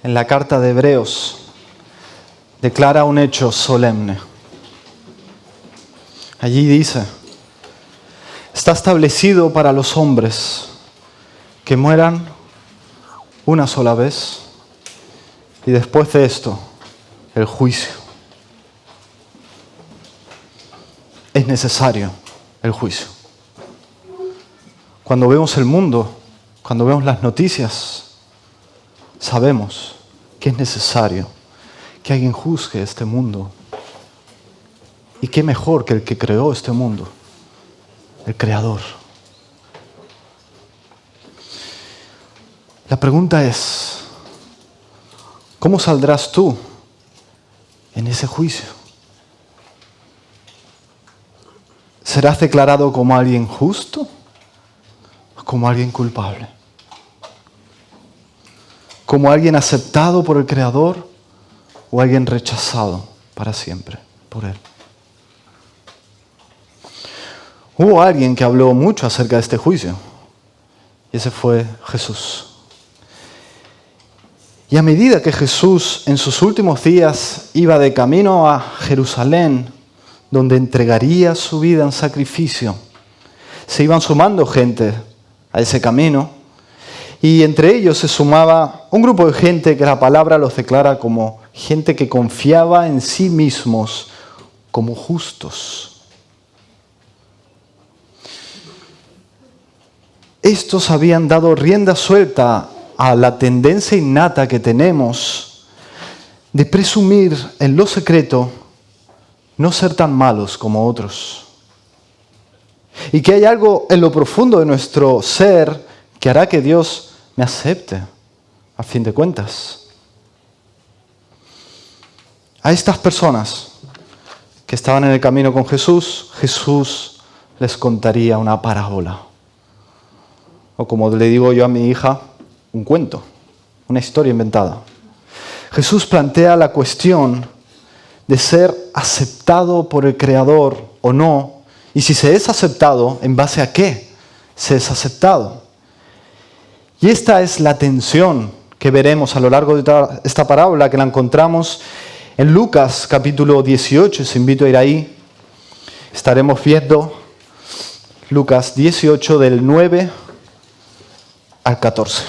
en la carta de Hebreos, declara un hecho solemne. Allí dice: está establecido para los hombres que mueran una sola vez y después de esto, el juicio. Es necesario el juicio. Cuando vemos el mundo, cuando vemos las noticias, sabemos que es necesario que alguien juzgue este mundo. Y qué mejor que el que creó este mundo, el Creador. La pregunta es, ¿cómo saldrás tú en ese juicio? ¿Serás declarado como alguien justo o como alguien culpable? ¿Como alguien aceptado por el Creador o alguien rechazado para siempre por Él? Hubo alguien que habló mucho acerca de este juicio, y ese fue Jesús. Y a medida que Jesús en sus últimos días iba de camino a Jerusalén, donde entregaría su vida en sacrificio, se iban sumando gente a ese camino, y entre ellos se sumaba un grupo de gente que la palabra los declara como gente que confiaba en sí mismos como justos. Estos habían dado rienda suelta a la tendencia innata que tenemos de presumir en lo secreto no ser tan malos como otros. Y que hay algo en lo profundo de nuestro ser que hará que Dios me acepte, a fin de cuentas. A estas personas que estaban en el camino con Jesús, Jesús les contaría una parábola. O como le digo yo a mi hija, un cuento, una historia inventada. Jesús plantea la cuestión de ser aceptado por el Creador o no, y si se es aceptado, ¿en base a qué se es aceptado? Y esta es la tensión que veremos a lo largo de esta parábola, que la encontramos en Lucas capítulo 18, os invito a ir ahí. Estaremos viendo Lucas 18 del 9 al 14.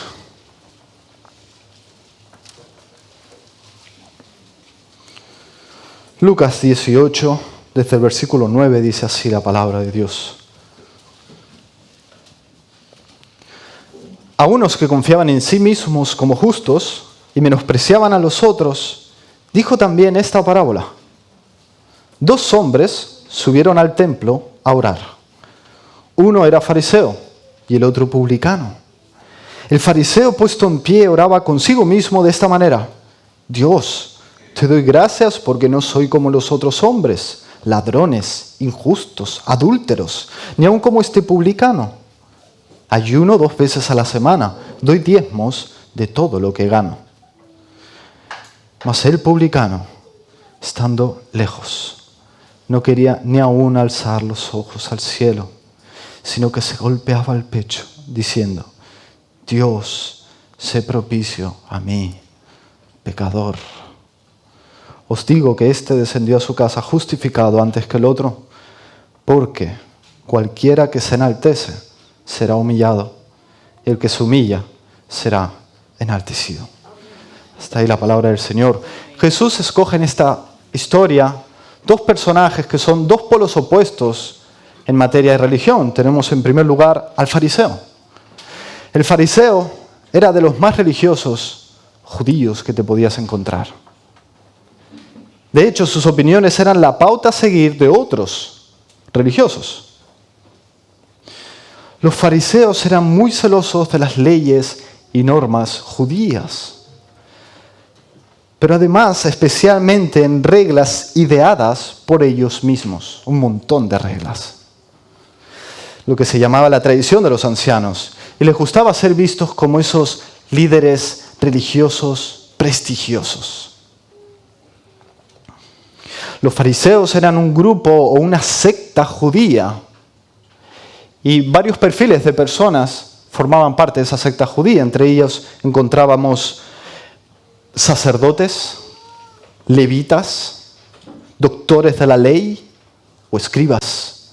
Lucas 18, desde el versículo 9, dice así la palabra de Dios. A unos que confiaban en sí mismos como justos y menospreciaban a los otros, dijo también esta parábola. 2 hombres subieron al templo a orar. Uno era fariseo y el otro publicano. El fariseo, puesto en pie, oraba consigo mismo de esta manera: Dios, te doy gracias porque no soy como los otros hombres, ladrones, injustos, adúlteros, ni aun como este publicano. Ayuno 2 veces a la semana, doy diezmos de todo lo que gano. Mas el publicano, estando lejos, no quería ni aun alzar los ojos al cielo, sino que se golpeaba el pecho, diciendo: Dios, sé propicio a mí, pecador. Os digo que éste descendió a su casa justificado antes que el otro, porque cualquiera que se enaltece será humillado, y el que se humilla será enaltecido. Hasta ahí la palabra del Señor. Jesús escoge en esta historia 2 personajes que son 2 polos opuestos en materia de religión. Tenemos en primer lugar al fariseo. El fariseo era de los más religiosos judíos que te podías encontrar. De hecho, sus opiniones eran la pauta a seguir de otros religiosos. Los fariseos eran muy celosos de las leyes y normas judías, pero además especialmente en reglas ideadas por ellos mismos, un montón de reglas. Lo que se llamaba la tradición de los ancianos, y les gustaba ser vistos como esos líderes religiosos prestigiosos. Los fariseos eran un grupo o una secta judía, y varios perfiles de personas formaban parte de esa secta judía. Entre ellos encontrábamos sacerdotes, levitas, doctores de la ley o escribas.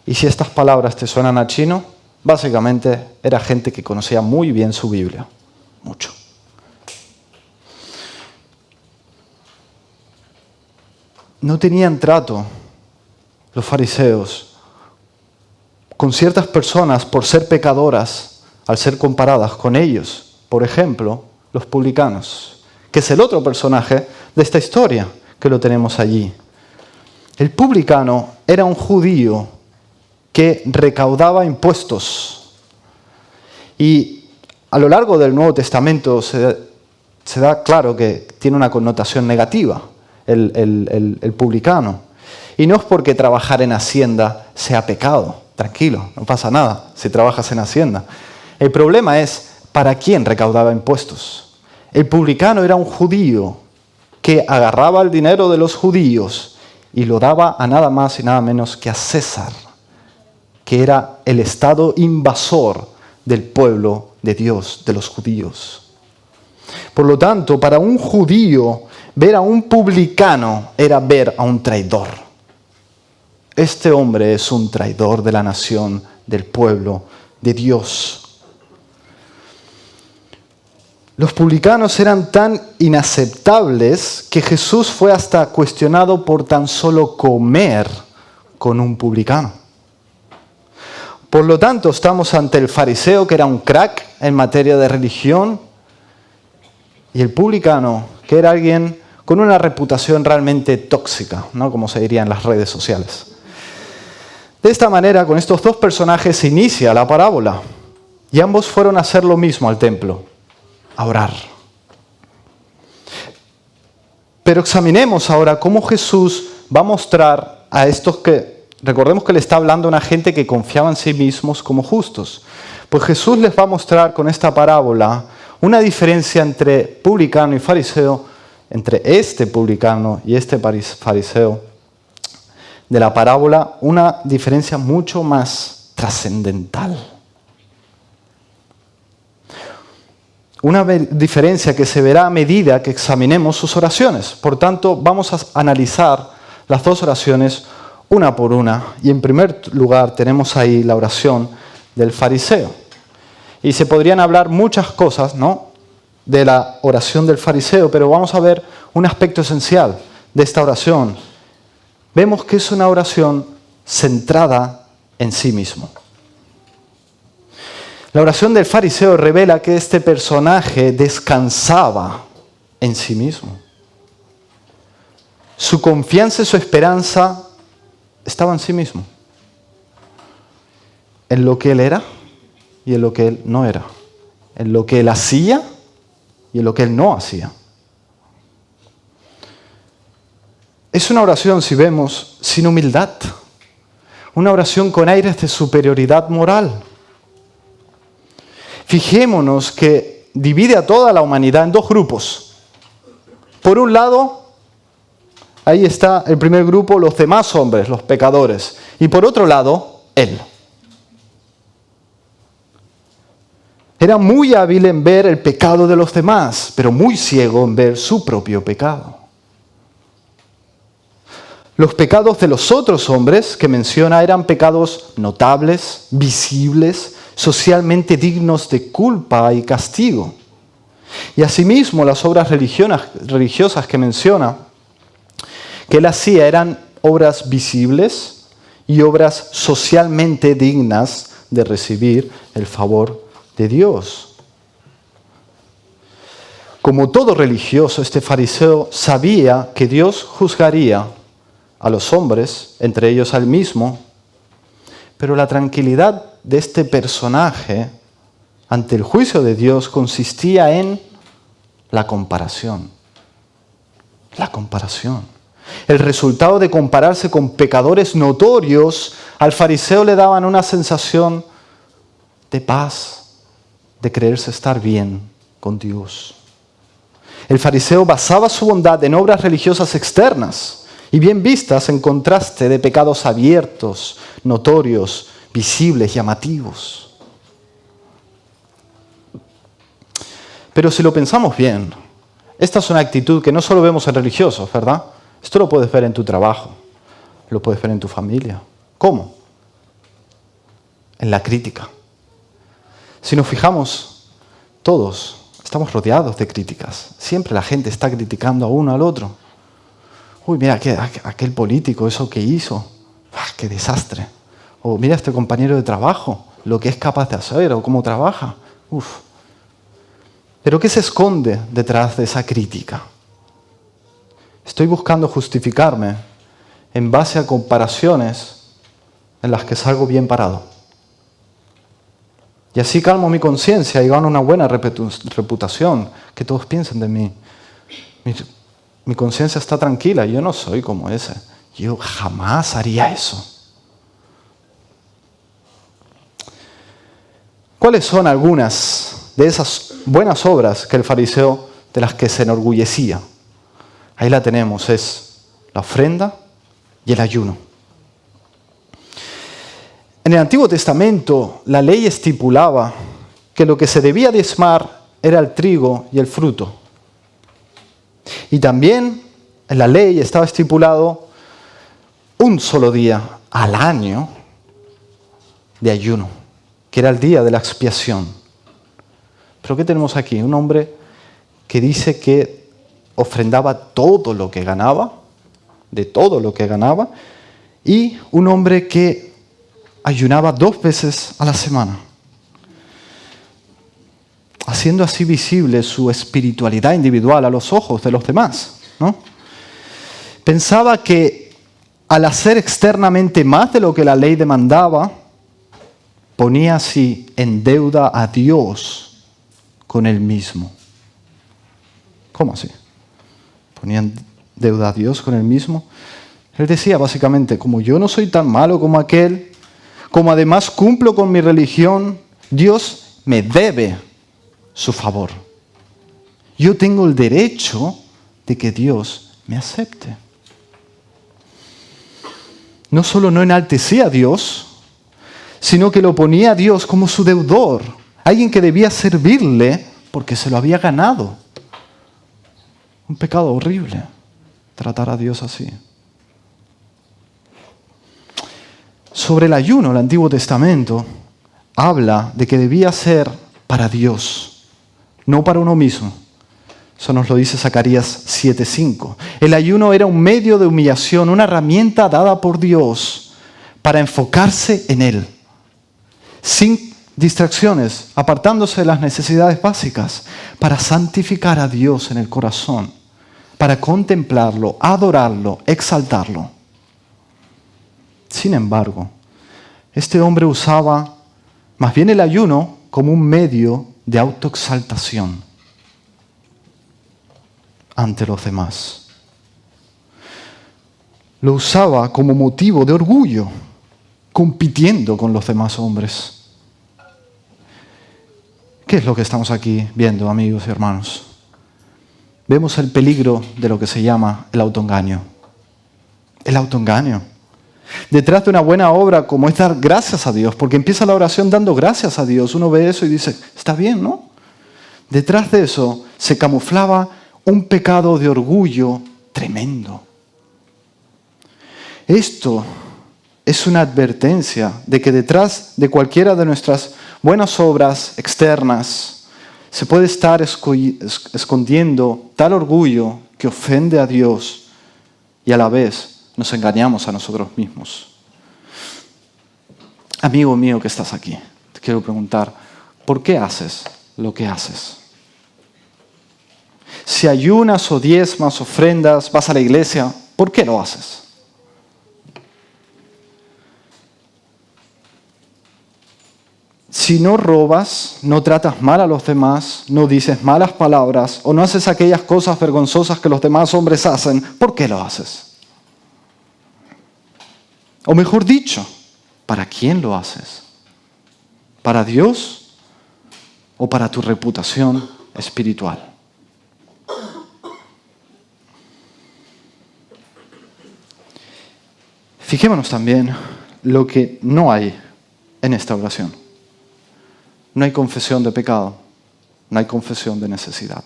Y si estas palabras te suenan a chino, básicamente era gente que conocía muy bien su Biblia. Mucho. No tenían trato los fariseos con ciertas personas por ser pecadoras al ser comparadas con ellos. Por ejemplo, los publicanos, que es el otro personaje de esta historia que lo tenemos allí. El publicano era un judío que recaudaba impuestos. Y a lo largo del Nuevo Testamento se da claro que tiene una connotación negativa el publicano. Y no es porque trabajar en Hacienda sea pecado. Tranquilo, no pasa nada si trabajas en Hacienda. El problema es para quién recaudaba impuestos. El publicano era un judío que agarraba el dinero de los judíos y lo daba a nada más y nada menos que a César, que era el estado invasor del pueblo de Dios, de los judíos. Por lo tanto, para un judío, ver a un publicano era ver a un traidor. Este hombre es un traidor de la nación, del pueblo de Dios. Los publicanos eran tan inaceptables que Jesús fue hasta cuestionado por tan solo comer con un publicano. Por lo tanto, estamos ante el fariseo, que era un crack en materia de religión, y el publicano, que era alguien con una reputación realmente tóxica, ¿no? Como se diría en las redes sociales. De esta manera, con estos dos personajes se inicia la parábola, y ambos fueron a hacer lo mismo al templo, a orar. Pero examinemos ahora cómo Jesús va a mostrar a estos que, recordemos que le está hablando a una gente que confiaba en sí mismos como justos. Pues Jesús les va a mostrar con esta parábola una diferencia entre publicano y fariseo, entre este publicano y este fariseo de la parábola, una diferencia mucho más trascendental. Una diferencia que se verá a medida que examinemos sus oraciones. Por tanto, vamos a analizar las dos oraciones una por una. Y en primer lugar tenemos ahí la oración del fariseo. Y se podrían hablar muchas cosas, ¿no?, de la oración del fariseo, pero vamos a ver un aspecto esencial de esta oración. Vemos que es una oración centrada en sí mismo. La oración del fariseo revela que este personaje descansaba en sí mismo. Su confianza y su esperanza estaban en sí mismo. En lo que él era y en lo que él no era. En lo que él hacía y en lo que él no hacía. Es una oración, si vemos, sin humildad. Una oración con aires de superioridad moral. Fijémonos que divide a toda la humanidad en dos grupos. Por un lado, ahí está el primer grupo, los demás hombres, los pecadores. Y por otro lado, él. Era muy hábil en ver el pecado de los demás, pero muy ciego en ver su propio pecado. Los pecados de los otros hombres que menciona eran pecados notables, visibles, socialmente dignos de culpa y castigo. Y asimismo las obras religiosas que menciona, que él hacía, eran obras visibles y obras socialmente dignas de recibir el favor de Dios. Como todo religioso, este fariseo sabía que Dios juzgaría a los hombres, entre ellos al mismo, pero la tranquilidad de este personaje ante el juicio de Dios consistía en la comparación. La comparación. El resultado de compararse con pecadores notorios, al fariseo le daban una sensación de paz, de creerse estar bien con Dios. El fariseo basaba su bondad en obras religiosas externas y bien vistas en contraste de pecados abiertos, notorios, visibles, llamativos. Pero si lo pensamos bien, esta es una actitud que no solo vemos en religiosos, ¿verdad? Esto lo puedes ver en tu trabajo, lo puedes ver en tu familia. ¿Cómo? En la crítica. Si nos fijamos, todos estamos rodeados de críticas. Siempre la gente está criticando a uno al otro. Uy, mira aquel político, eso que hizo. ¡Ah, qué desastre! O mira este compañero de trabajo, lo que es capaz de hacer o cómo trabaja. Uf. Pero ¿qué se esconde detrás de esa crítica? Estoy buscando justificarme en base a comparaciones en las que salgo bien parado. Y así calmo mi conciencia y gano una buena reputación, que todos piensen de mí. Mi conciencia está tranquila, yo no soy como ese. Yo jamás haría eso. ¿Cuáles son algunas de esas buenas obras que el fariseo de las que se enorgullecía? Ahí la tenemos, es la ofrenda y el ayuno. En el Antiguo Testamento, la ley estipulaba que lo que se debía diezmar era el trigo y el fruto. Y también en la ley estaba estipulado un solo día al año de ayuno, que era el día de la expiación. Pero ¿qué tenemos aquí? Un hombre que dice que ofrendaba todo lo que ganaba, de todo lo que ganaba, y un hombre que ayunaba 2 veces a la semana, haciendo así visible su espiritualidad individual a los ojos de los demás, ¿no? Pensaba que al hacer externamente más de lo que la ley demandaba, ponía así en deuda a Dios con él mismo. ¿Cómo así? ¿Ponía en deuda a Dios con él mismo? Él decía básicamente, como yo no soy tan malo como aquel, como además cumplo con mi religión, Dios me debe su favor. Yo tengo el derecho de que Dios me acepte. No solo no enaltecía a Dios, sino que lo ponía a Dios como su deudor, alguien que debía servirle porque se lo había ganado. Un pecado horrible, tratar a Dios así. Sobre el ayuno, el Antiguo Testamento habla de que debía ser para Dios, no para uno mismo. Eso nos lo dice Zacarías 7:5. El ayuno era un medio de humillación, una herramienta dada por Dios para enfocarse en Él, sin distracciones, apartándose de las necesidades básicas, para santificar a Dios en el corazón, para contemplarlo, adorarlo, exaltarlo. Sin embargo, este hombre usaba más bien el ayuno como un medio de autoexaltación ante los demás. Lo usaba como motivo de orgullo, compitiendo con los demás hombres. ¿Qué es lo que estamos aquí viendo, amigos y hermanos? Vemos el peligro de lo que se llama el autoengaño. El autoengaño. Detrás de una buena obra como es dar gracias a Dios, porque empieza la oración dando gracias a Dios. Uno ve eso y dice, está bien, ¿no? Detrás de eso se camuflaba un pecado de orgullo tremendo. Esto es una advertencia de que detrás de cualquiera de nuestras buenas obras externas se puede estar escondiendo tal orgullo que ofende a Dios y a la vez nos engañamos a nosotros mismos. Amigo mío que estás aquí, te quiero preguntar, ¿por qué haces lo que haces? Si ayunas o diezmas, ofrendas, vas a la iglesia, ¿por qué lo haces? Si no robas, no tratas mal a los demás, no dices malas palabras o no haces aquellas cosas vergonzosas que los demás hombres hacen, ¿por qué lo haces? O mejor dicho, ¿para quién lo haces? ¿Para Dios o para tu reputación espiritual? Fijémonos también lo que no hay en esta oración. No hay confesión de pecado. no hay confesión de necesidad.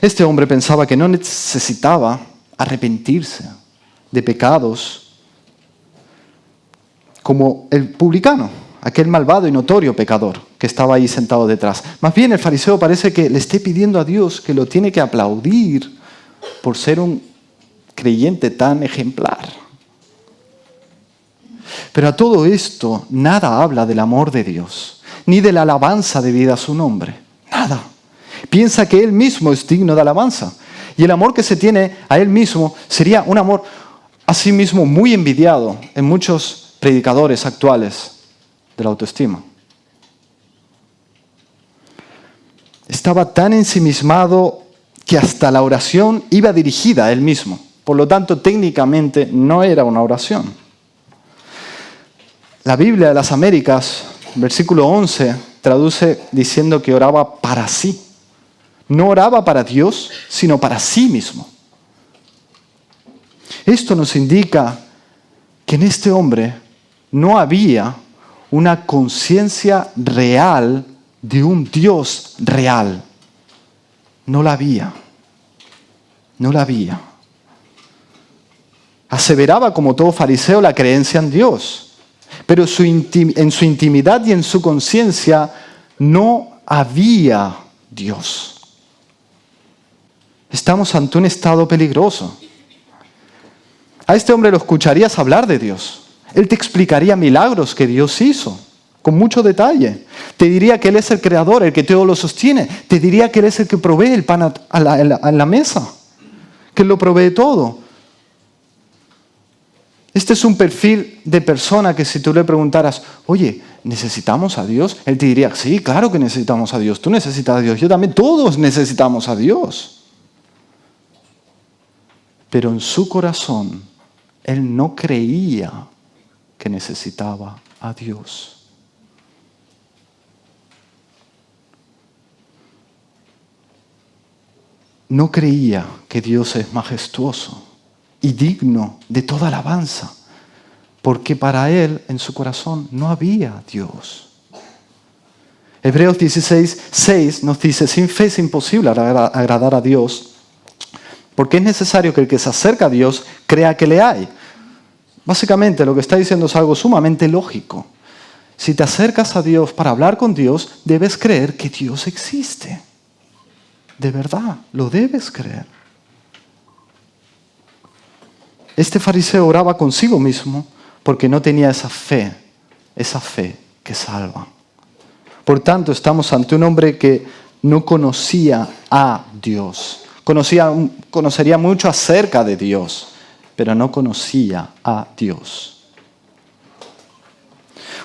Este hombre pensaba que no necesitaba arrepentirse de pecados como el publicano, aquel malvado y notorio pecador que estaba ahí sentado detrás. Más bien el fariseo parece que le esté pidiendo a Dios que lo tiene que aplaudir por ser un creyente tan ejemplar. Pero a todo esto nada habla del amor de Dios, ni de la alabanza debida a su nombre. Nada. Piensa que Él mismo es digno de alabanza. Y el amor que se tiene a Él mismo sería un amor a sí mismo muy envidiado en muchos predicadores actuales de la autoestima. Estaba tan ensimismado que hasta la oración iba dirigida a Él mismo. Por lo tanto, técnicamente no era una oración. La Biblia de las Américas, versículo 11, traduce diciendo que oraba para sí. No oraba para Dios, sino para sí mismo. Esto nos indica que en este hombre no había una conciencia real de un Dios real. No la había. No la había. Aseveraba, como todo fariseo, la creencia en Dios. Pero en su intimidad y en su conciencia no había Dios. Estamos ante un estado peligroso. A este hombre lo escucharías hablar de Dios. Él te explicaría milagros que Dios hizo, con mucho detalle. Te diría que Él es el creador, el que todo lo sostiene. Te diría que Él es el que provee el pan a la mesa, que Él lo provee todo. Este es un perfil de persona que si tú le preguntaras, oye, ¿necesitamos a Dios? Él te diría, sí, claro que necesitamos a Dios. Tú necesitas a Dios, yo también, todos necesitamos a Dios. Pero en su corazón, él no creía que necesitaba a Dios. No creía que Dios es majestuoso y digno de toda alabanza, porque para él, en su corazón, no había Dios. Hebreos 16:6 nos dice, sin fe es imposible agradar a Dios, porque es necesario que el que se acerca a Dios crea que le hay. Básicamente lo que está diciendo es algo sumamente lógico. Si te acercas a Dios para hablar con Dios, debes creer que Dios existe. De verdad, lo debes creer. Este fariseo oraba consigo mismo porque no tenía esa fe que salva. Por tanto, estamos ante un hombre que no conocía a Dios. Conocería mucho acerca de Dios, pero no conocía a Dios.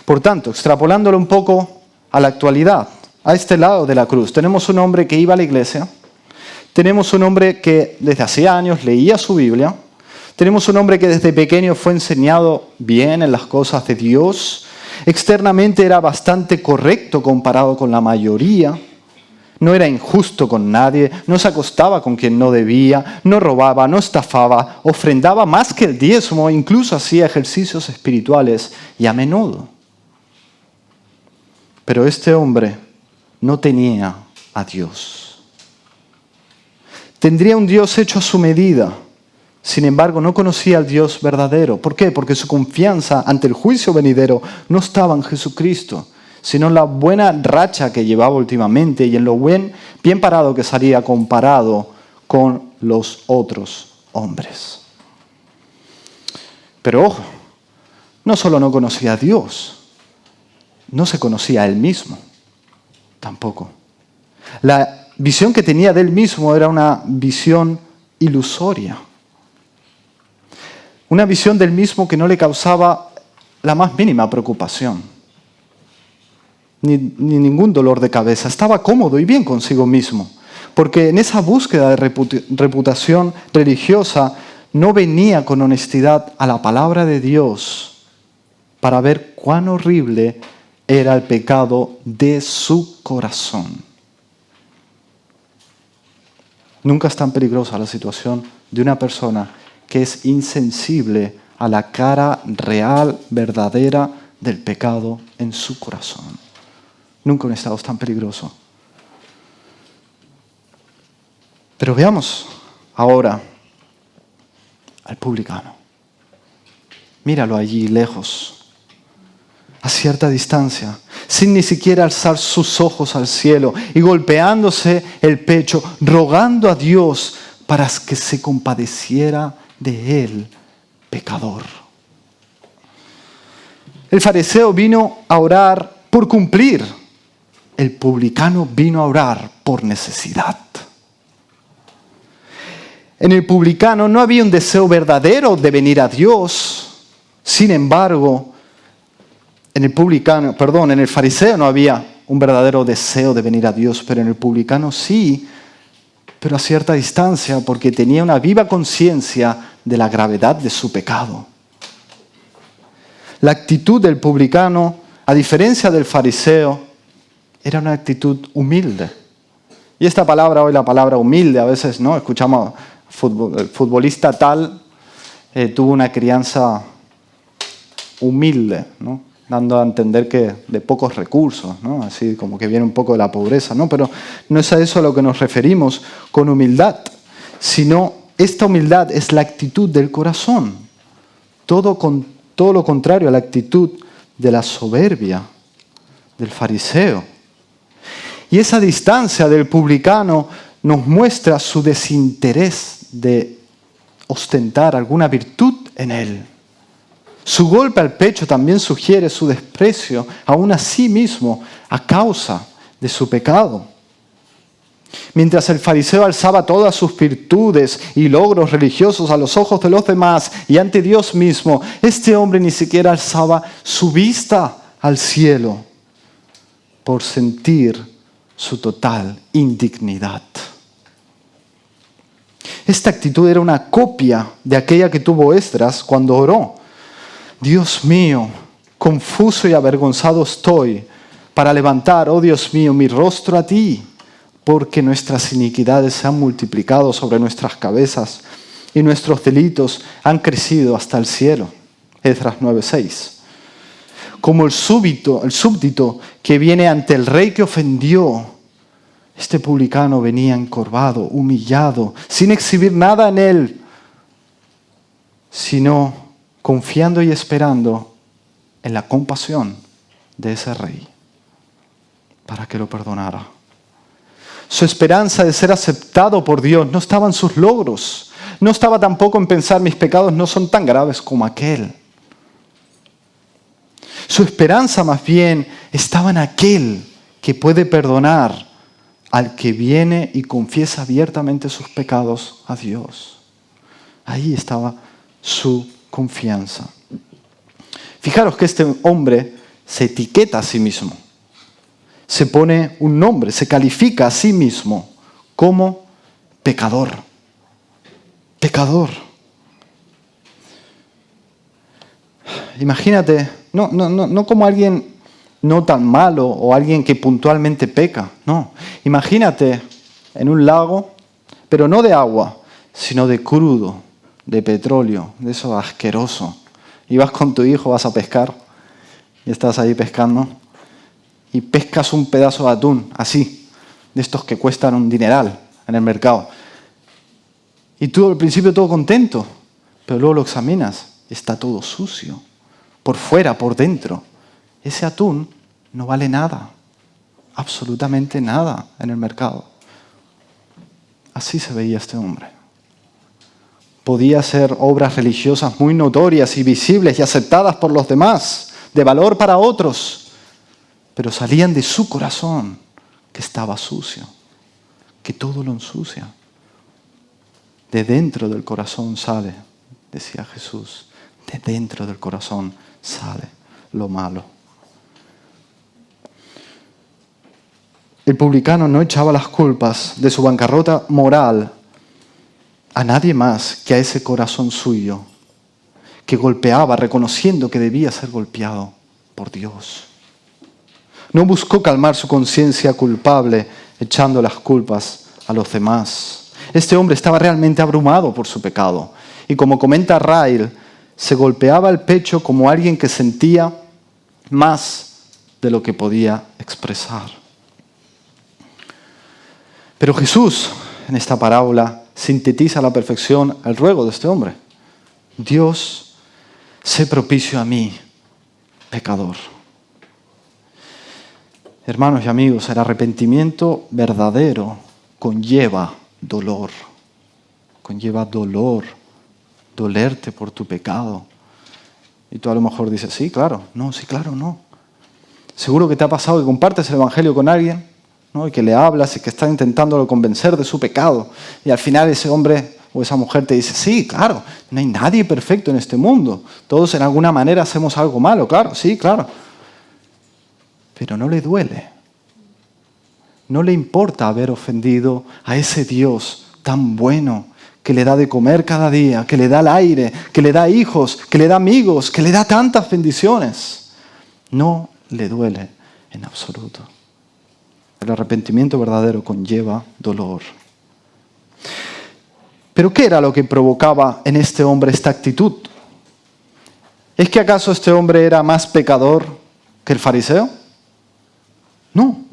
Por tanto, extrapolándolo un poco a la actualidad, a este lado de la cruz, tenemos un hombre que iba a la iglesia, tenemos un hombre que desde hace años leía su Biblia, tenemos un hombre que desde pequeño fue enseñado bien en las cosas de Dios, externamente era bastante correcto comparado con la mayoría, no era injusto con nadie, no se acostaba con quien no debía, no robaba, no estafaba, ofrendaba más que el diezmo, incluso hacía ejercicios espirituales y a menudo. Pero este hombre no tenía a Dios. Tendría un Dios hecho a su medida. Sin embargo, no conocía al Dios verdadero. ¿Por qué? Porque su confianza ante el juicio venidero no estaba en Jesucristo, sino en la buena racha que llevaba últimamente y en lo bien parado que salía comparado con los otros hombres. Pero ojo, no solo no conocía a Dios, no se conocía a él mismo tampoco. La visión que tenía de él mismo era una visión ilusoria. Una visión del mismo que no le causaba la más mínima preocupación, ni ningún dolor de cabeza. Estaba cómodo y bien consigo mismo, porque en esa búsqueda de reputación religiosa no venía con honestidad a la palabra de Dios para ver cuán horrible era el pecado de su corazón. Nunca es tan peligrosa la situación de una persona que es insensible a la cara real, verdadera del pecado en su corazón. Nunca un estado tan peligroso Pero veamos ahora al publicano. Míralo allí lejos, a cierta distancia, sin ni siquiera alzar sus ojos al cielo y golpeándose el pecho, rogando a Dios para que se compadeciera de él, pecador. El fariseo vino a orar por cumplir. El publicano vino a orar por necesidad. En el publicano no había un deseo verdadero de venir a Dios. Sin embargo, en el fariseo no había un verdadero deseo de venir a Dios, pero en el publicano sí, pero a cierta distancia, porque tenía una viva conciencia de la gravedad de su pecado. La actitud del publicano, a diferencia del fariseo, era una actitud humilde. Y esta palabra hoy, la palabra humilde, a veces no escuchamos el futbolista tal tuvo una crianza humilde, ¿no? Dando a entender que de pocos recursos, ¿no? Así como que viene un poco de la pobreza, ¿no? Pero no es a eso a lo que nos referimos con humildad, sino esta humildad es la actitud del corazón, todo lo contrario a la actitud de la soberbia del fariseo. Y esa distancia del publicano nos muestra su desinterés de ostentar alguna virtud en él. Su golpe al pecho también sugiere su desprecio aún a sí mismo a causa de su pecado. Mientras el fariseo alzaba todas sus virtudes y logros religiosos a los ojos de los demás y ante Dios mismo, este hombre ni siquiera alzaba su vista al cielo por sentir su total indignidad. Esta actitud era una copia de aquella que tuvo Esdras cuando oró. Dios mío, confuso y avergonzado estoy para levantar, oh Dios mío, mi rostro a ti, porque nuestras iniquidades se han multiplicado sobre nuestras cabezas y nuestros delitos han crecido hasta el cielo. Esdras 9:6. Como el súbdito que viene ante el rey que ofendió, este publicano venía encorvado, humillado, sin exhibir nada en él, sino confiando y esperando en la compasión de ese rey para que lo perdonara. Su esperanza de ser aceptado por Dios no estaba en sus logros, no estaba tampoco en pensar mis pecados no son tan graves como aquel. Su esperanza más bien estaba en aquel que puede perdonar al que viene y confiesa abiertamente sus pecados a Dios. Ahí estaba su confianza. Fijaros que este hombre se etiqueta a sí mismo. Se pone un nombre, se califica a sí mismo como pecador. Pecador. Imagínate, no como alguien no tan malo o alguien que puntualmente peca, no. Imagínate en un lago, pero no de agua, sino de crudo, de petróleo, de eso asqueroso. Y vas con tu hijo, vas a pescar, y estás ahí pescando, y pescas un pedazo de atún, así, de estos que cuestan un dineral en el mercado. Y tú al principio todo contento, pero luego lo examinas, está todo sucio, por fuera, por dentro. Ese atún no vale nada, absolutamente nada en el mercado. Así se veía este hombre. Podía hacer obras religiosas muy notorias y visibles y aceptadas por los demás, de valor para otros, pero salían de su corazón, que estaba sucio, que todo lo ensucia. De dentro del corazón sale, decía Jesús, de dentro del corazón sale lo malo. El publicano no echaba las culpas de su bancarrota moral a nadie más que a ese corazón suyo, que golpeaba reconociendo que debía ser golpeado por Dios. No buscó calmar su conciencia culpable echando las culpas a los demás. Este hombre estaba realmente abrumado por su pecado. Y como comenta Ryle, se golpeaba el pecho como alguien que sentía más de lo que podía expresar. Pero Jesús en esta parábola sintetiza a la perfección el ruego de este hombre. Dios, sé propicio a mí, pecador. Hermanos y amigos, el arrepentimiento verdadero conlleva dolor. Conlleva dolor, dolerte por tu pecado. Y tú a lo mejor dices, sí, claro, no, sí, claro, no. Seguro que te ha pasado que compartes el Evangelio con alguien, ¿no? Y que le hablas y que estás intentándolo convencer de su pecado. Y al final ese hombre o esa mujer te dice, sí, claro, no hay nadie perfecto en este mundo. Todos en alguna manera hacemos algo malo, claro, sí, claro. Pero no le duele. No le importa haber ofendido a ese Dios tan bueno que le da de comer cada día, que le da el aire, que le da hijos, que le da amigos, que le da tantas bendiciones. No le duele en absoluto. El arrepentimiento verdadero conlleva dolor. ¿Pero qué era lo que provocaba en este hombre esta actitud? ¿Es que acaso este hombre era más pecador que el fariseo? No,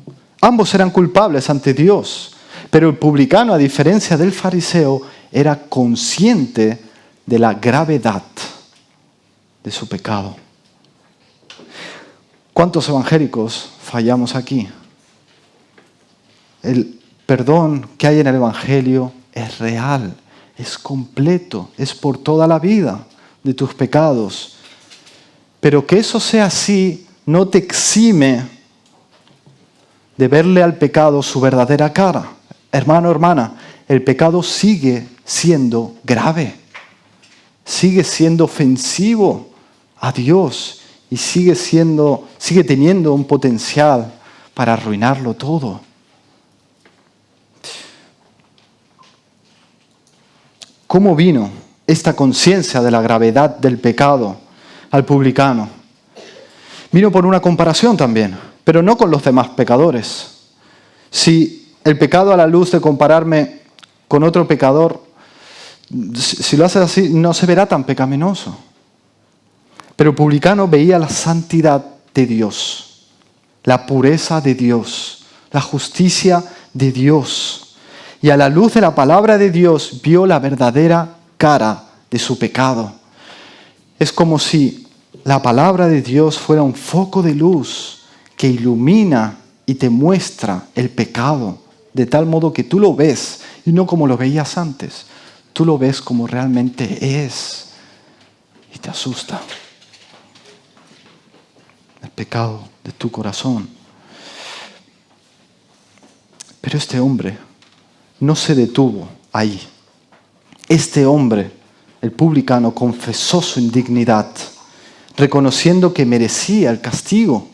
ambos eran culpables ante Dios, pero el publicano, a diferencia del fariseo, era consciente de la gravedad de su pecado. ¿Cuántos evangélicos fallamos aquí? El perdón que hay en el Evangelio es real, es completo, es por toda la vida de tus pecados. Pero que eso sea así no te exime de verle al pecado su verdadera cara. Hermano, hermana, el pecado sigue siendo grave, sigue siendo ofensivo a Dios y sigue teniendo un potencial para arruinarlo todo. ¿Cómo vino esta conciencia de la gravedad del pecado al publicano? Vino por una comparación también, pero no con los demás pecadores. Si el pecado a la luz de compararme con otro pecador, si lo haces así, no se verá tan pecaminoso. Pero el publicano veía la santidad de Dios, la pureza de Dios, la justicia de Dios. Y a la luz de la palabra de Dios vio la verdadera cara de su pecado. Es como si la palabra de Dios fuera un foco de luz que ilumina y te muestra el pecado, de tal modo que tú lo ves y no como lo veías antes. Tú lo ves como realmente es y te asusta. El pecado de tu corazón. Pero este hombre no se detuvo ahí. Este hombre, el publicano, confesó su indignidad, reconociendo que merecía el castigo,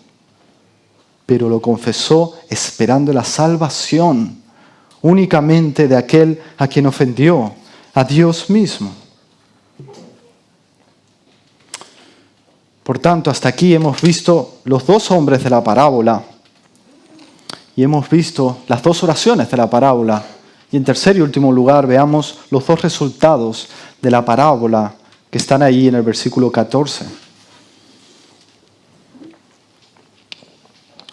pero lo confesó esperando la salvación únicamente de aquel a quien ofendió, a Dios mismo. Por tanto, hasta aquí hemos visto los dos hombres de la parábola y hemos visto las dos oraciones de la parábola. Y en tercer y último lugar, veamos los dos resultados de la parábola que están ahí en el versículo 14.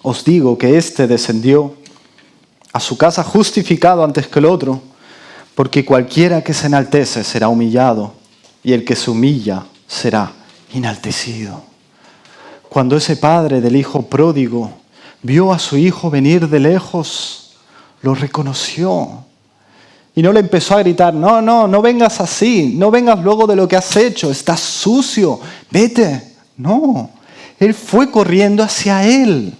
Os digo que éste descendió a su casa justificado antes que el otro, porque cualquiera que se enaltece será humillado, y el que se humilla será enaltecido. Cuando ese padre del hijo pródigo vio a su hijo venir de lejos, lo reconoció. Y no le empezó a gritar, no vengas así, no vengas luego de lo que has hecho, estás sucio, vete. No, él fue corriendo hacia él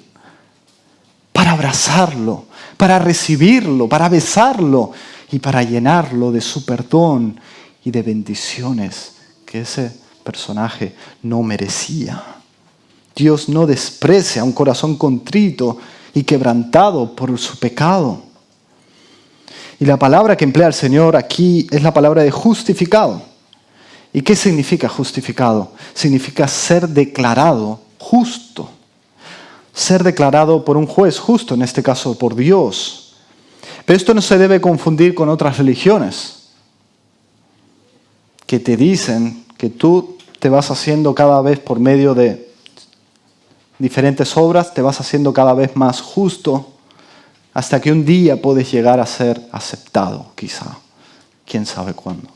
para abrazarlo, para recibirlo, para besarlo y para llenarlo de su perdón y de bendiciones que ese personaje no merecía. Dios no desprecia un corazón contrito y quebrantado por su pecado. Y la palabra que emplea el Señor aquí es la palabra de justificado. ¿Y qué significa justificado? Significa ser declarado justo. Ser declarado por un juez justo, en este caso por Dios. Pero esto no se debe confundir con otras religiones que te dicen que tú te vas haciendo cada vez por medio de diferentes obras, te vas haciendo cada vez más justo, hasta que un día puedes llegar a ser aceptado, quizá. ¿Quién sabe cuándo?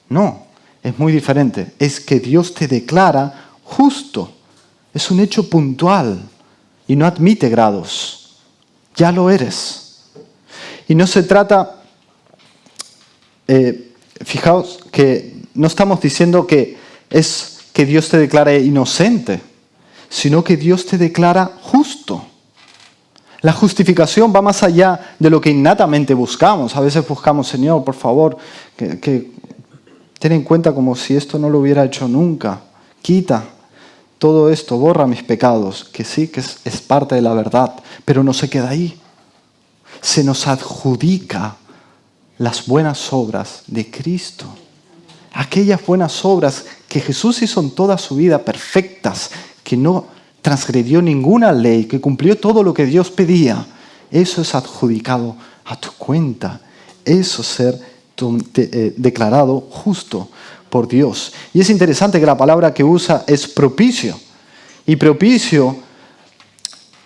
No, es muy diferente. Es que Dios te declara justo. Es un hecho puntual y no admite grados. Ya lo eres. Y no se trata, fijaos que no estamos diciendo que es que Dios te declare inocente, sino que Dios te declara justo. La justificación va más allá de lo que innatamente buscamos. A veces buscamos, Señor, por favor, que ten en cuenta como si esto no lo hubiera hecho nunca. Quita todo esto, borra mis pecados, que sí, que es parte de la verdad, pero no se queda ahí. Se nos adjudica las buenas obras de Cristo. Aquellas buenas obras que Jesús hizo en toda su vida, perfectas, que no transgredió ninguna ley, que cumplió todo lo que Dios pedía. Eso es adjudicado a tu cuenta. Eso es ser declarado justo por Dios. Y es interesante que la palabra que usa es propicio. Y propicio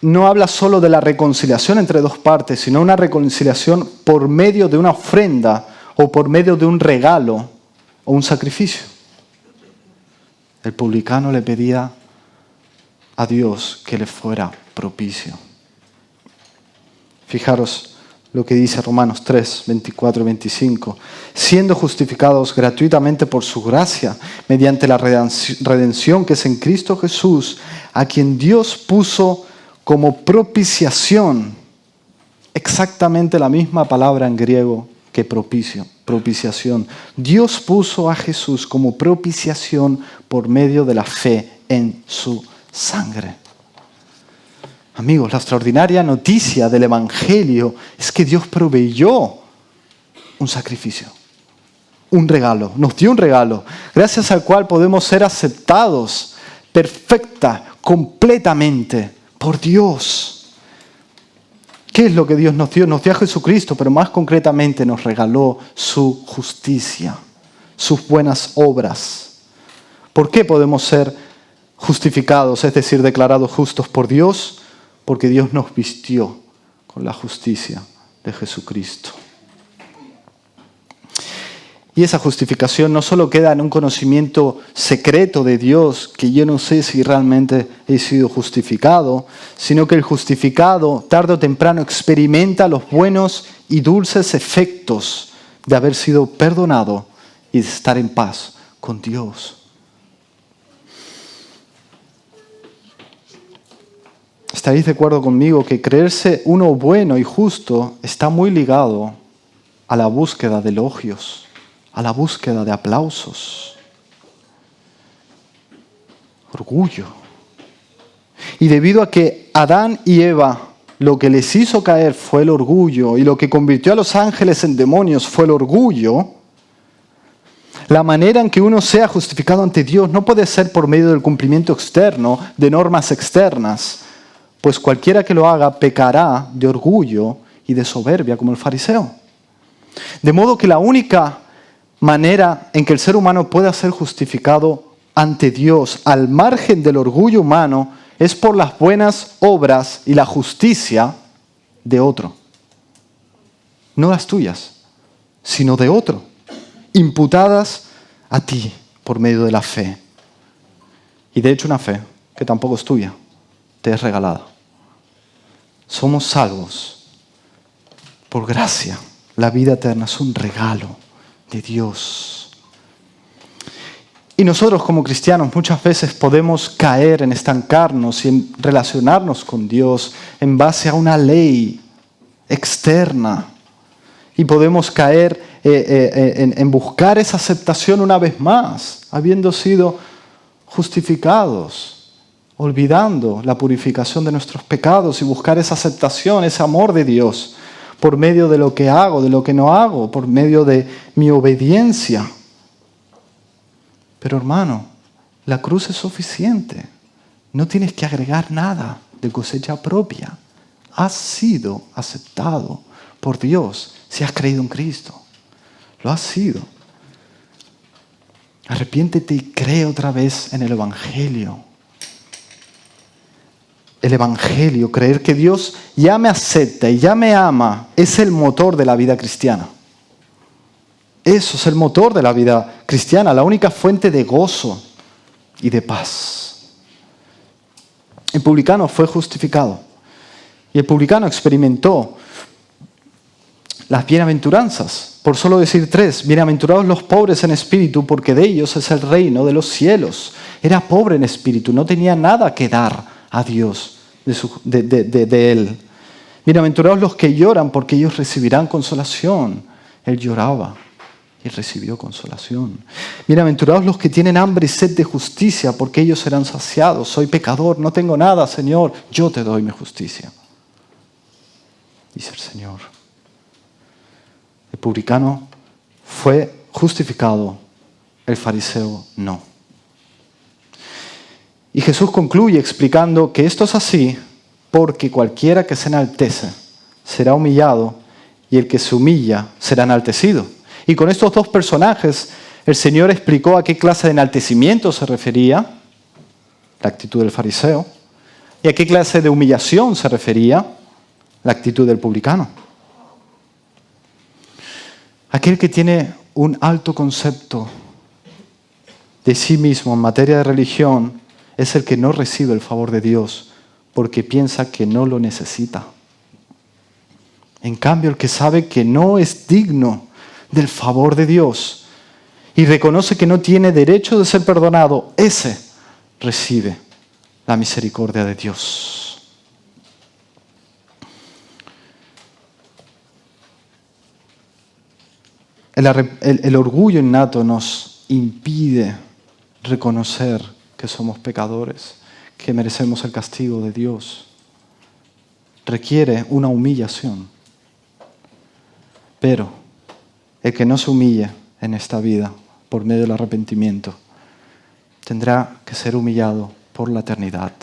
no habla solo de la reconciliación entre dos partes, sino una reconciliación por medio de una ofrenda o por medio de un regalo o un sacrificio. El publicano le pedía a Dios que le fuera propicio. Fijaros lo que dice Romanos 3, 24 y 25. Siendo justificados gratuitamente por su gracia, mediante la redención que es en Cristo Jesús, a quien Dios puso como propiciación. Exactamente la misma palabra en griego que propicio, propiciación. Dios puso a Jesús como propiciación por medio de la fe en su sangre. Amigos, la extraordinaria noticia del Evangelio es que Dios proveyó un sacrificio, un regalo, nos dio un regalo, gracias al cual podemos ser aceptados perfecta, completamente por Dios. ¿Qué es lo que Dios nos dio? Nos dio a Jesucristo, pero más concretamente nos regaló su justicia, sus buenas obras. ¿Por qué podemos ser justificados, es decir, declarados justos por Dios? Porque Dios nos vistió con la justicia de Jesucristo. Y esa justificación no solo queda en un conocimiento secreto de Dios, que yo no sé si realmente he sido justificado, sino que el justificado tarde o temprano experimenta los buenos y dulces efectos de haber sido perdonado y de estar en paz con Dios. Estaréis de acuerdo conmigo que creerse uno bueno y justo está muy ligado a la búsqueda de elogios, a la búsqueda de aplausos, orgullo. Y debido a que Adán y Eva lo que les hizo caer fue el orgullo y lo que convirtió a los ángeles en demonios fue el orgullo, la manera en que uno sea justificado ante Dios no puede ser por medio del cumplimiento externo de normas externas, pues cualquiera que lo haga pecará de orgullo y de soberbia como el fariseo. De modo que la única manera en que el ser humano pueda ser justificado ante Dios al margen del orgullo humano es por las buenas obras y la justicia de otro. No las tuyas, sino de otro, imputadas a ti por medio de la fe. Y de hecho una fe que tampoco es tuya, te es regalada. Somos salvos por gracia. La vida eterna es un regalo de Dios. Y nosotros como cristianos muchas veces podemos caer en estancarnos y en relacionarnos con Dios en base a una ley externa. Y podemos caer en buscar esa aceptación una vez más, habiendo sido justificados, olvidando la purificación de nuestros pecados y buscar esa aceptación, ese amor de Dios por medio de lo que hago, de lo que no hago, por medio de mi obediencia. Pero hermano, la cruz es suficiente. No tienes que agregar nada de cosecha propia. Has sido aceptado por Dios si has creído en Cristo. Lo has sido. Arrepiéntete y cree otra vez en el Evangelio. el Evangelio, creer que Dios ya me acepta y ya me ama, es el motor de la vida cristiana. Eso es el motor de la vida cristiana, la única fuente de gozo y de paz. El publicano fue justificado y el publicano experimentó las bienaventuranzas. Por solo decir 3, bienaventurados los pobres en espíritu, porque de ellos es el reino de los cielos. Era pobre en espíritu, no tenía nada que dar a Dios de él. Bienaventurados los que lloran, porque ellos recibirán consolación. Él lloraba y recibió consolación. Bienaventurados los que tienen hambre y sed de justicia, porque ellos serán saciados. Soy pecador, no tengo nada, Señor, yo te doy mi justicia. Dice el Señor. El publicano fue justificado, el fariseo no. Y Jesús concluye explicando que esto es así porque cualquiera que se enaltece será humillado y el que se humilla será enaltecido. Y con estos dos personajes el Señor explicó a qué clase de enaltecimiento se refería, la actitud del fariseo, y a qué clase de humillación se refería, la actitud del publicano. Aquel que tiene un alto concepto de sí mismo en materia de religión es el que no recibe el favor de Dios porque piensa que no lo necesita. En cambio, el que sabe que no es digno del favor de Dios y reconoce que no tiene derecho de ser perdonado, ese recibe la misericordia de Dios. El orgullo innato nos impide reconocer que somos pecadores, que merecemos el castigo de Dios. Requiere una humillación. Pero el que no se humille en esta vida por medio del arrepentimiento tendrá que ser humillado por la eternidad.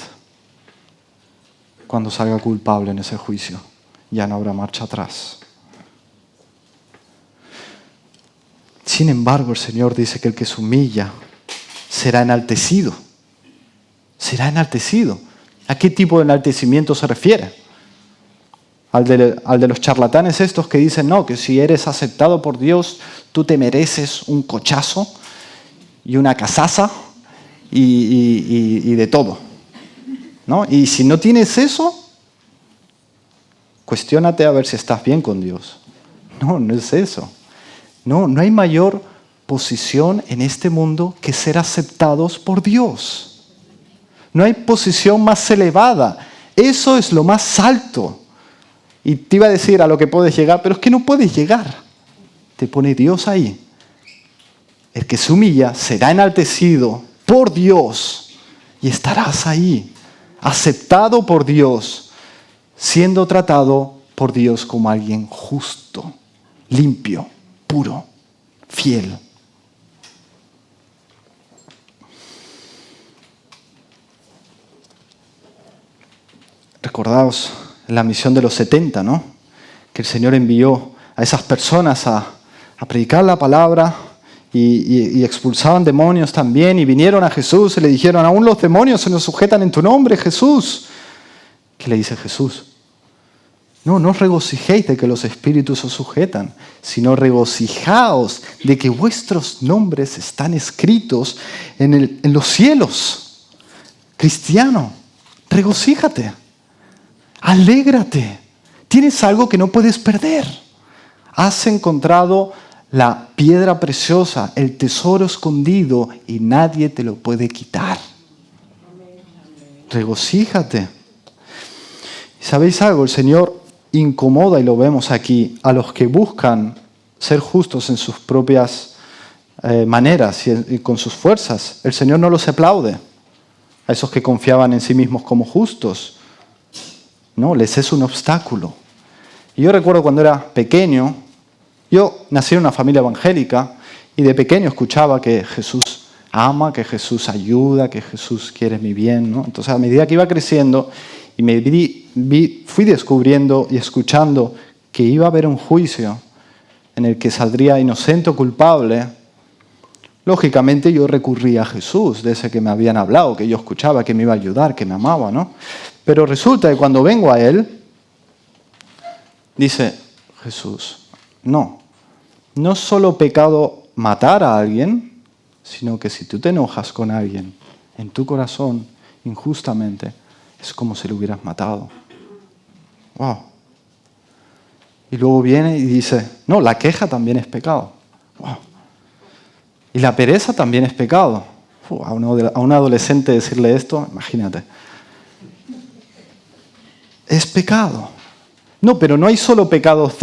Cuando salga culpable en ese juicio, ya no habrá marcha atrás. Sin embargo, el Señor dice que el que se humilla será enaltecido. Será enaltecido. ¿A qué tipo de enaltecimiento se refiere? ¿Al de los charlatanes estos que dicen, no, que si eres aceptado por Dios, tú te mereces un cochazo y una casaza y de todo? ¿No? Y si no tienes eso, cuestiónate a ver si estás bien con Dios. No, no es eso. No hay mayor posición en este mundo que ser aceptados por Dios. No hay posición más elevada. Eso es lo más alto. Y te iba a decir a lo que puedes llegar, pero es que no puedes llegar. Te pone Dios ahí. El que se humilla será enaltecido por Dios y estarás ahí, aceptado por Dios, siendo tratado por Dios como alguien justo, limpio, puro, fiel. Recordaos la misión de los 70, ¿no? Que el Señor envió a esas personas a predicar la palabra y expulsaban demonios también y vinieron a Jesús y le dijeron, aún los demonios se nos sujetan en tu nombre, Jesús. ¿Qué le dice Jesús? No os regocijéis de que los espíritus os sujetan, sino regocijaos de que vuestros nombres están escritos en los cielos. Cristiano, regocíjate, alégrate. Tienes algo que no puedes perder. Has encontrado la piedra preciosa, el tesoro escondido y nadie te lo puede quitar. Regocíjate. ¿Sabéis algo? El Señor incomoda, y lo vemos aquí, a los que buscan ser justos en sus propias maneras y con sus fuerzas. El Señor no los aplaude. A esos que confiaban en sí mismos como justos. No, les es un obstáculo. Y yo recuerdo cuando era pequeño, yo nací en una familia evangélica y de pequeño escuchaba que Jesús ama, que Jesús ayuda, que Jesús quiere mi bien, ¿no? Entonces, a medida que iba creciendo y fui descubriendo y escuchando que iba a haber un juicio en el que saldría inocente o culpable, lógicamente yo recurría a Jesús, de ese que me habían hablado, que yo escuchaba, que me iba a ayudar, que me amaba, ¿no? Pero resulta que cuando vengo a Él, dice Jesús, no es solo pecado matar a alguien, sino que si tú te enojas con alguien en tu corazón injustamente, es como si lo hubieras matado. Wow. Y luego viene y dice, no, la queja también es pecado. Wow. Y la pereza también es pecado. A un adolescente decirle esto, imagínate. Es pecado. No, pero no hay solo pecados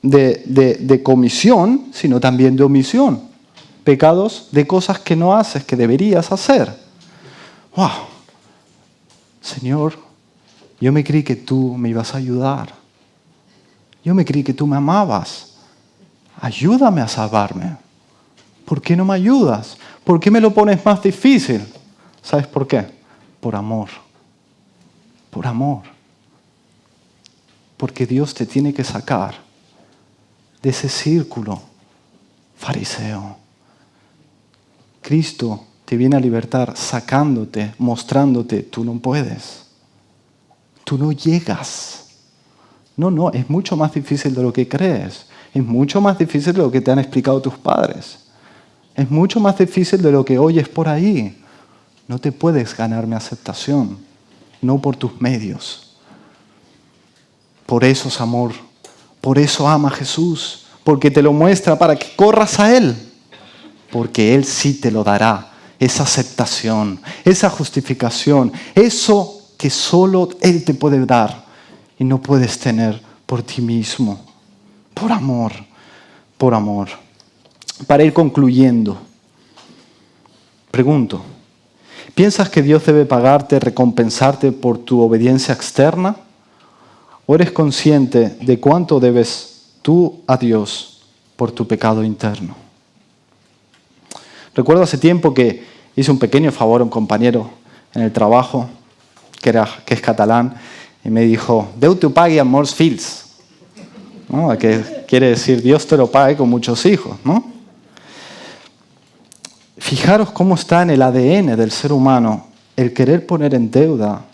de comisión, sino también de omisión. Pecados de cosas que no haces, que deberías hacer. ¡Wow! Señor, yo me creí que tú me ibas a ayudar. Yo me creí que tú me amabas. Ayúdame a salvarme. ¿Por qué no me ayudas? ¿Por qué me lo pones más difícil? ¿Sabes por qué? Por amor. Por amor. Porque Dios te tiene que sacar de ese círculo fariseo. Cristo te viene a libertar sacándote, mostrándote, tú no puedes. Tú no llegas. No, es mucho más difícil de lo que crees. Es mucho más difícil de lo que te han explicado tus padres. Es mucho más difícil de lo que oyes por ahí. No te puedes ganar mi aceptación, no por tus medios. Por eso es amor. Por eso ama a Jesús. Porque te lo muestra para que corras a Él. Porque Él sí te lo dará. Esa aceptación, esa justificación. Eso que solo Él te puede dar. Y no puedes tener por ti mismo. Por amor. Por amor. Para ir concluyendo. Pregunto. ¿Piensas que Dios debe pagarte, recompensarte por tu obediencia externa? ¿O eres consciente de cuánto debes tú a Dios por tu pecado interno? Recuerdo hace tiempo que hice un pequeño favor a un compañero en el trabajo, que es catalán, y me dijo, Déu te pague amb molts fills. ¿No? Que quiere decir, Dios te lo pague con muchos hijos, ¿no? Fijaros cómo está en el ADN del ser humano el querer poner en deuda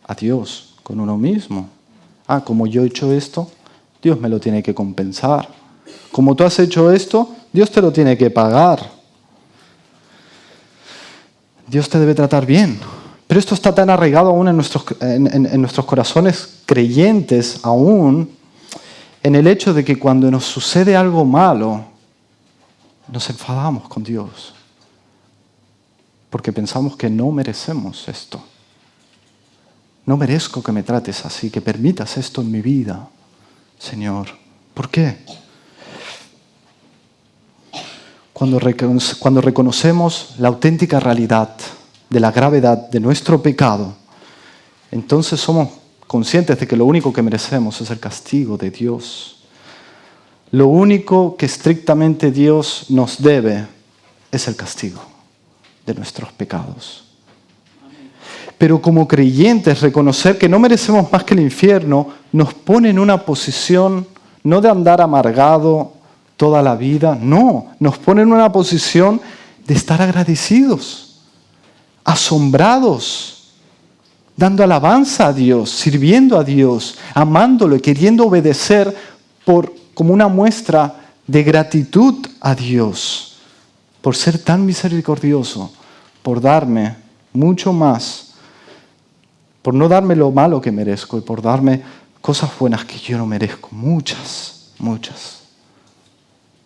a Dios con uno mismo. Como yo he hecho esto, Dios me lo tiene que compensar. Como tú has hecho esto, Dios te lo tiene que pagar. Dios te debe tratar bien. Pero esto está tan arraigado aún en nuestros corazones creyentes, aún en el hecho de que cuando nos sucede algo malo, nos enfadamos con Dios. Porque pensamos que no merecemos esto. No merezco que me trates así, que permitas esto en mi vida, Señor. ¿Por qué? Cuando reconocemos la auténtica realidad de la gravedad de nuestro pecado, entonces somos conscientes de que lo único que merecemos es el castigo de Dios. Lo único que estrictamente Dios nos debe es el castigo de nuestros pecados. Pero como creyentes, reconocer que no merecemos más que el infierno nos pone en una posición no de andar amargado toda la vida, no, nos pone en una posición de estar agradecidos, asombrados, dando alabanza a Dios, sirviendo a Dios, amándolo y queriendo obedecer como una muestra de gratitud a Dios por ser tan misericordioso, por darme mucho más, por no darme lo malo que merezco y por darme cosas buenas que yo no merezco, muchas, muchas.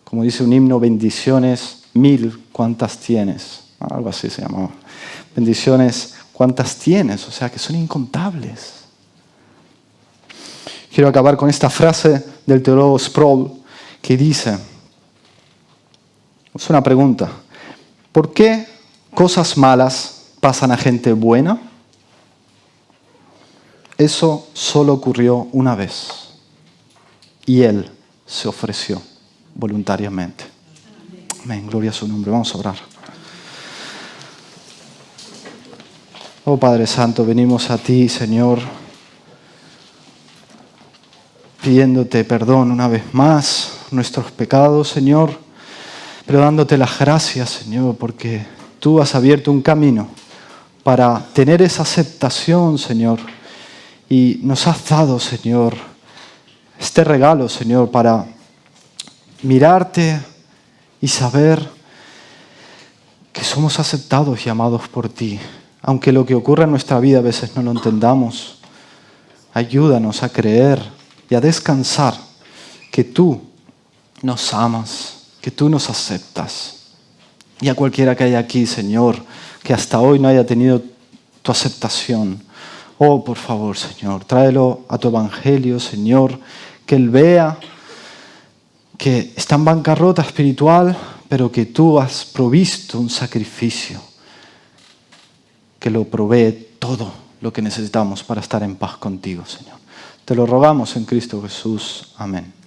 Como dice un himno, bendiciones 1000, ¿cuántas tienes? Algo así se llamaba. Bendiciones, ¿cuántas tienes? O sea, que son incontables. Quiero acabar con esta frase del teólogo Sproul que dice, es una pregunta, ¿por qué cosas malas pasan a gente buena? Eso solo ocurrió una vez y Él se ofreció voluntariamente. Amén, gloria a su nombre. Vamos a orar. Oh Padre Santo, venimos a ti, Señor, pidiéndote perdón una vez más nuestros pecados, Señor, pero dándote las gracias, Señor, porque tú has abierto un camino para tener esa aceptación, Señor, Y nos has dado, Señor, este regalo, Señor, para mirarte y saber que somos aceptados y amados por ti. Aunque lo que ocurre en nuestra vida a veces no lo entendamos, ayúdanos a creer y a descansar que tú nos amas, que tú nos aceptas. Y a cualquiera que haya aquí, Señor, que hasta hoy no haya tenido tu aceptación, oh, por favor, Señor, tráelo a tu evangelio, Señor, que él vea que está en bancarrota espiritual, pero que tú has provisto un sacrificio que lo provee todo lo que necesitamos para estar en paz contigo, Señor. Te lo rogamos en Cristo Jesús. Amén.